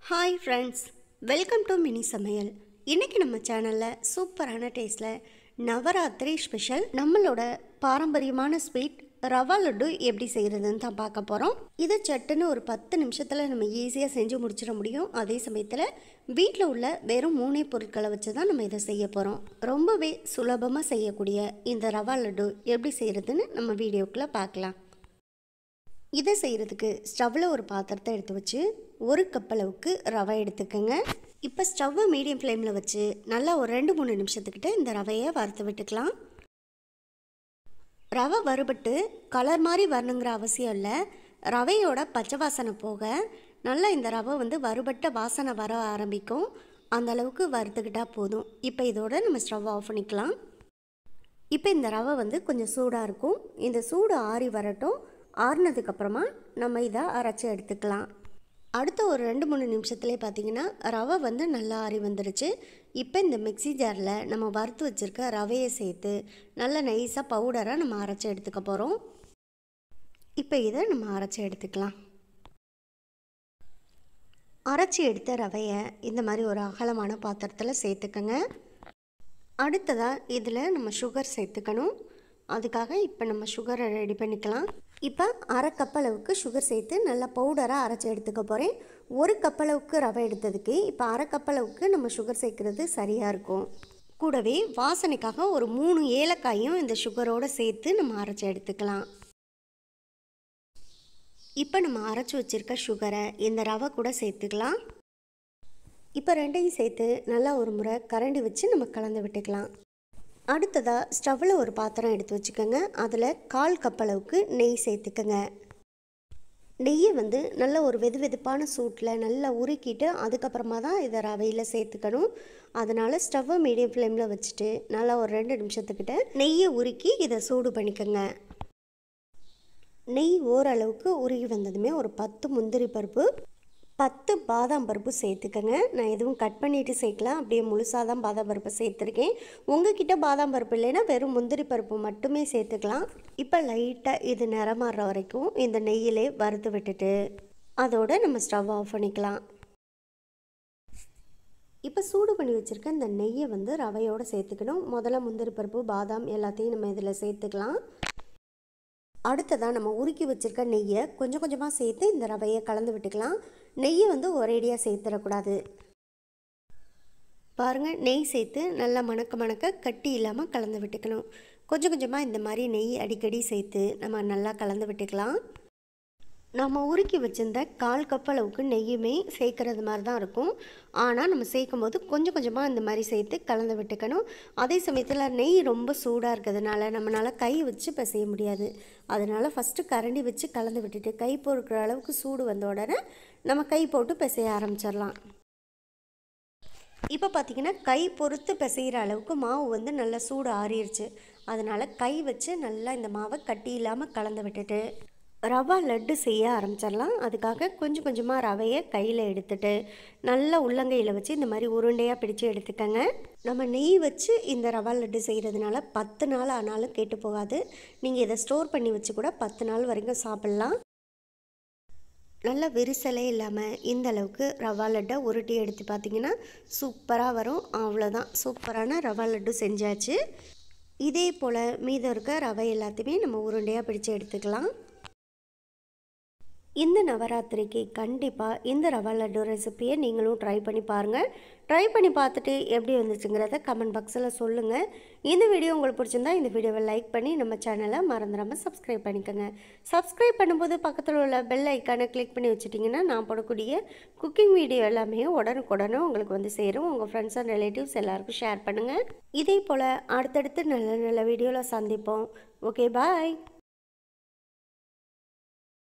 Hi friends, welcome to mini சமையல். இன்றைக்கி நம்ம சேனலில் சூப்பரான டேஸ்ட்டில் நவராத்திரி ஸ்பெஷல் நம்மளோட பாரம்பரியமான ஸ்வீட் ரவா லட்டு எப்படி செய்கிறதுன்னு தான் பார்க்க போகிறோம். இதை சட்டுன்னு ஒரு 10 நிமிஷத்தில் நம்ம ஈஸியாக செஞ்சு முடிச்சிட முடியும். அதே சமயத்தில் வீட்டில் உள்ள வெறும் 3 பொருட்களை வச்சு தான் நம்ம இதை செய்ய போகிறோம். ரொம்பவே சுலபமாக செய்யக்கூடிய இந்த ரவா லட்டு எப்படி செய்கிறதுன்னு நம்ம வீடியோக்குள்ளே பார்க்கலாம். இதை செய்கிறதுக்கு ஸ்டவ்வில் ஒரு பாத்திரத்தை எடுத்து வச்சு 1 கப் அளவுக்கு ரவை எடுத்துக்கோங்க. இப்போ ஸ்டவ்வை மீடியம் ஃப்ளேமில் வச்சு நல்லா ஒரு 2-3 நிமிஷத்துக்கிட்ட இந்த ரவையை வறுத்து விட்டுக்கலாம். ரவை வறுபட்டு கலர் மாதிரி வரணுங்கிற அவசியம் இல்லை. ரவையோட பச்சை வாசனை போக நல்லா இந்த ரவை வறுபட்ட வாசனை வர ஆரம்பிக்கும். அந்த அளவுக்கு வறுத்துக்கிட்டால் போதும். இப்போ இதோட நம்ம ஸ்டவ் ஆஃப் பண்ணிக்கலாம். இப்போ இந்த ரவை கொஞ்சம் சூடாக இருக்கும். இந்த சூடு ஆறி வரட்டும். ஆறுனதுக்கப்புறமா நம்ம இதை அரைச்சி எடுத்துக்கலாம். அடுத்த ஒரு 2-3 நிமிஷத்துலேயே பார்த்திங்கன்னா ரவை நல்லா ஆறி வந்துடுச்சு. இப்போ இந்த மிக்ஸி ஜாரில் நம்ம வறுத்து வச்சுருக்க ரவையை சேர்த்து நல்லா நைஸாக பவுடராக நம்ம அரைச்சி எடுத்துக்க போகிறோம். இப்போ இதை நம்ம அரைச்சி எடுத்துக்கலாம். அரைச்சி எடுத்த ரவையை இந்த மாதிரி ஒரு அகலமான பாத்திரத்தில் சேர்த்துக்கோங்க. அடுத்ததாக இதில் நம்ம சுகர் சேர்த்துக்கணும். அதுக்காக இப்போ நம்ம சுகரை ரெடி பண்ணிக்கலாம். இப்போ 1/2 கப் அளவுக்கு சுகர் சேர்த்து நல்லா பவுடராக அரைச்சி எடுத்துக்க போகிறேன். 1 கப் அளவுக்கு ரவை எடுத்ததுக்கு இப்போ 1/2 கப் அளவுக்கு நம்ம சுகர் சேர்க்குறது சரியாக இருக்கும். கூடவே வாசனைக்காக ஒரு 3 ஏலக்காயும் இந்த சுகரோடு சேர்த்து நம்ம அரைச்சி எடுத்துக்கலாம். இப்போ நம்ம அரைச்சி வச்சுருக்க சுகரை இந்த ரவை கூட சேர்த்துக்கலாம். இப்போ ரெண்டையும் சேர்த்து நல்லா ஒரு முறை கரண்டி வச்சு நம்ம கலந்து விட்டுக்கலாம். அடுத்ததாக ஸ்டவ்வில் ஒரு பாத்திரம் எடுத்து வச்சுக்கோங்க. அதில் 1/4 கப் அளவுக்கு நெய் சேர்த்துக்கோங்க. நெய்யை நல்ல ஒரு வெதுவெதுப்பான சூட்டில் நல்லா உருக்கிட்டு அதுக்கப்புறமா தான் இதை ரவையில் சேர்த்துக்கணும். அதனால் ஸ்டவ்வை மீடியம் ஃப்ளேமில் வச்சுட்டு நல்லா ஒரு 2 நிமிஷத்துக்கிட்ட நெய்யை உருக்கி இதை சூடு பண்ணிக்கோங்க. நெய் ஓரளவுக்கு உருகி வந்ததுமே ஒரு 10 முந்திரி பருப்பு, 10 பாதாம் பருப்பு சேர்த்துக்கங்க. நான் எதுவும் கட் பண்ணிவிட்டு சேர்க்கலாம், அப்படியே முழுசாக தான் பாதாம் பருப்பு சேர்த்துருக்கேன். உங்ககிட்ட பாதாம் பருப்பு இல்லைன்னா வெறும் முந்திரி பருப்பு மட்டுமே சேர்த்துக்கலாம். இப்போ லைட்டாக இது நிறமாறுற வரைக்கும் இந்த நெய்யிலே வறுத்து விட்டுட்டு அதோடு நம்ம ஸ்டவ் ஆஃப் பண்ணிக்கலாம். இப்போ சூடு பண்ணி வச்சுருக்க இந்த நெய்யை ரவையோடு சேர்த்துக்கணும். முதல்ல முந்திரி பருப்பு, பாதாம் எல்லாத்தையும் நம்ம இதில் சேர்த்துக்கலாம். அடுத்ததாக நம்ம உருக்கி வச்சுருக்க நெய்யை கொஞ்சம் கொஞ்சமாக சேர்த்து இந்த ரவையை கலந்து விட்டுக்கலாம். நெய்யை ஒரேடியாக சேர்த்துடக்கூடாது. பாருங்கள், நெய் சேர்த்து நல்லா மணக்க கட்டி இல்லாமல் கலந்து விட்டுக்கணும். கொஞ்சம் கொஞ்சமாக இந்த மாதிரி நெய் அடிக்கடி சேர்த்து நம்ம நல்லா கலந்து விட்டுக்கலாம். நம்ம உருக்கி வச்சுருந்த 1/4 கப் அளவுக்கு நெய்யுமே சேர்க்குறது மாதிரி தான் இருக்கும். ஆனால் நம்ம சேர்க்கும் போது கொஞ்சம் கொஞ்சமாக இந்த மாதிரி சேர்த்து கலந்து விட்டுக்கணும். அதே சமயத்தில் நெய் ரொம்ப சூடாக இருக்கிறதுனால நம்மளால் கை வச்சு பிசைய முடியாது. அதனால் ஃபஸ்ட்டு கரண்டி வச்சு கலந்து விட்டுட்டு கை பொறுக்கிற அளவுக்கு சூடு வந்த உடனே நம்ம கை போட்டு பிசைய ஆரம்பிச்சிடலாம். இப்போ பார்த்திங்கன்னா கை பொறுத்து பிசைகிற அளவுக்கு மாவு நல்லா சூடு ஆறிடுச்சு. அதனால் கை வச்சு நல்லா இந்த மாவை கட்டி இல்லாமல் கலந்து விட்டுட்டு ரவா லட்டு செய்ய ஆரம்பிச்சிடலாம். அதுக்காக கொஞ்சம் கொஞ்சமாக ரவையை கையில் எடுத்துட்டு நல்லா உள்ளங்கையில் வச்சு இந்த மாதிரி உருண்டையாக பிடிச்சி எடுத்துக்கங்க. நம்ம நெய் வச்சு இந்த ரவா லட்டு செய்கிறதுனால 10 நாள் ஆனாலும் கெட்டு போகாது. நீங்கள் இதை ஸ்டோர் பண்ணி வச்சு கூட 10 நாள் வரைக்கும் சாப்பிட்லாம். நல்லா விரிசலே இல்லாமல் இந்த அளவுக்கு ரவா லட்டை உருட்டி எடுத்து பார்த்திங்கன்னா சூப்பராக வரும். அவ்வளோதான், சூப்பரான ரவா லட்டு செஞ்சாச்சு. இதே போல் மீதம் இருக்க ரவை எல்லாத்தையுமே நம்ம உருண்டையாக பிடிச்சி எடுத்துக்கலாம். இந்த நவராத்திரிக்கு கண்டிப்பாக இந்த ரவா லட்டு ரெசிப்பியை நீங்களும் ட்ரை பண்ணி பாருங்கள். ட்ரை பண்ணி பார்த்துட்டு எப்படி வந்துச்சுங்கிறத கமெண்ட் பாக்ஸில் சொல்லுங்கள். இந்த வீடியோ உங்களுக்கு பிடிச்சிருந்தா இந்த வீடியோவை லைக் பண்ணி நம்ம சேனலை மறந்துடாமல் சப்ஸ்கிரைப் பண்ணிக்கோங்க. சப்ஸ்கிரைப் பண்ணும்போது பக்கத்தில் உள்ள பெல் ஐக்கானை கிளிக் பண்ணி வச்சுட்டிங்கன்னா நான் போடக்கூடிய குக்கிங் வீடியோ எல்லாமே உடனுக்குடனே உங்களுக்கு சேரும். உங்கள் ஃப்ரெண்ட்ஸ் அண்ட் ரிலேட்டிவ்ஸ் எல்லாருக்கும் ஷேர் பண்ணுங்கள். இதே போல் அடுத்தடுத்து நல்ல நல்ல வீடியோவில் சந்திப்போம். ஓகே, பாய்.